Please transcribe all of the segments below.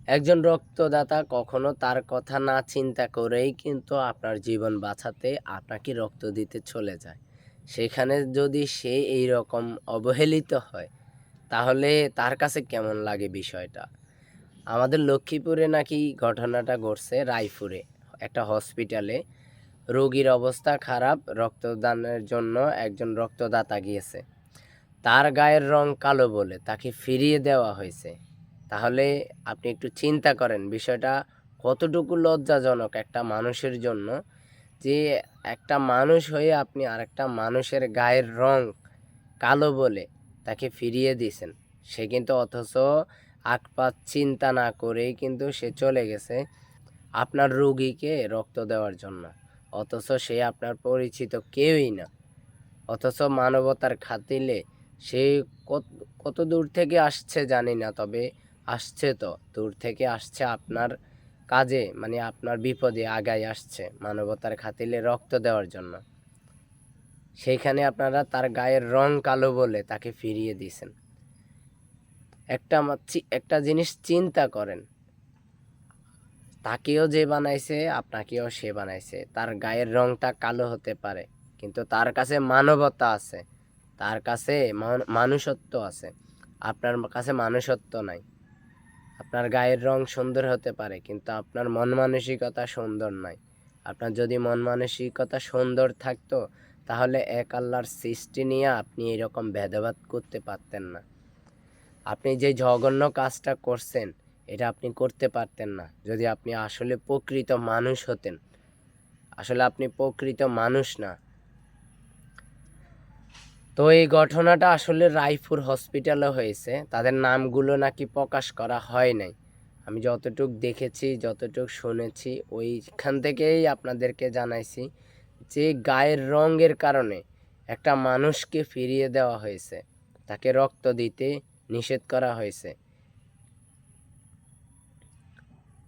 একজন রক্তদাতা কখনো তার কথা না চিন্তা করেই কিন্তু আপনার জীবন বাঁচাতে আপনাকে রক্ত দিতে চলে যায়। সেখানে যদি সে এইরকম অবহেলিত হয়, তাহলে তার কাছে কেমন লাগে বিষয়টা? আমাদের লক্ষ্মীপুরে নাকি ঘটনাটা ঘটছে, রায়পুরে একটা হসপিটালে রোগীর অবস্থা খারাপ, রক্তদানের জন্য একজন রক্তদাতা গিয়েছে। তার গায়ের রং কালো বলে তাকে ফিরিয়ে দেওয়া হয়েছে। তাহলে আপনি একটু চিন্তা করেন বিষয়টা কতটুকু লজ্জাজনক একটা মানুষের জন্য, যে একটা মানুষ হয়ে আপনি আরেকটা মানুষের গায়ের রং কালো বলে তাকে ফিরিয়ে দিয়েছেন। সে কিন্তু অথচ আকপাত চিন্তা না করেই কিন্তু সে চলে গেছে আপনার রোগীকে রক্ত দেওয়ার জন্য। অথচ সে আপনার পরিচিত কেউই না। অথচ মানবতার খাতিরে সে কত কত দূর থেকে আসছে জানি না, তবে আসছে, তো দূর থেকে আসছে আপনার কাজে, মানে আপনার বিপদে আগায় আসছে মানবতার খাতিরে রক্ত দেওয়ার জন্য। সেইখানে আপনারা তার গায়ের রং কালো বলে তাকে ফিরিয়ে দিয়েছেন। একটা জিনিস চিন্তা করেন, তাকেও যে বানাইছে আপনাকেও সে বানাইছে। তার গায়ের রংটা কালো হতে পারে, কিন্তু তার কাছে মানবতা আছে, তার কাছে মানুষত্ব আছে। আপনার কাছে মানুষত্ব নাই। আপনার গায়ের রং সুন্দর হতে পারে, কিন্তু আপনার মন মানসিকতা সুন্দর নাই। আপনার যদি মন মানসিকতা সুন্দর থাকতো, তাহলে এক আল্লাহর সৃষ্টি নিয়ে আপনি এরকম ভেদাভেদ করতে পারতেন না। আপনি যে জঘন্য কাজটা করছেন, এটা আপনি করতে পারতেন না যদি আপনি আসলে প্রকৃত মানুষ হতেন। আসলে আপনি প্রকৃত মানুষ না। তো এই ঘটনাটা আসলে রায়পুর হসপিটালে হয়েছে। তাদের নামগুলো নাকি প্রকাশ করা হয় নাই। আমি যতটুক দেখেছি, যতটুক শুনেছি, ওইখান থেকেই আপনাদেরকে জানাইছি যে গায়ের রঙের কারণে একটা মানুষকে ফিরিয়ে দেওয়া হয়েছে, তাকে রক্ত দিতে নিষেধ করা হয়েছে।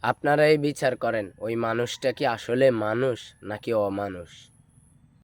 আপনারাই বিচার করেন ওই মানুষটা কি আসলে মানুষ নাকি অমানুষ।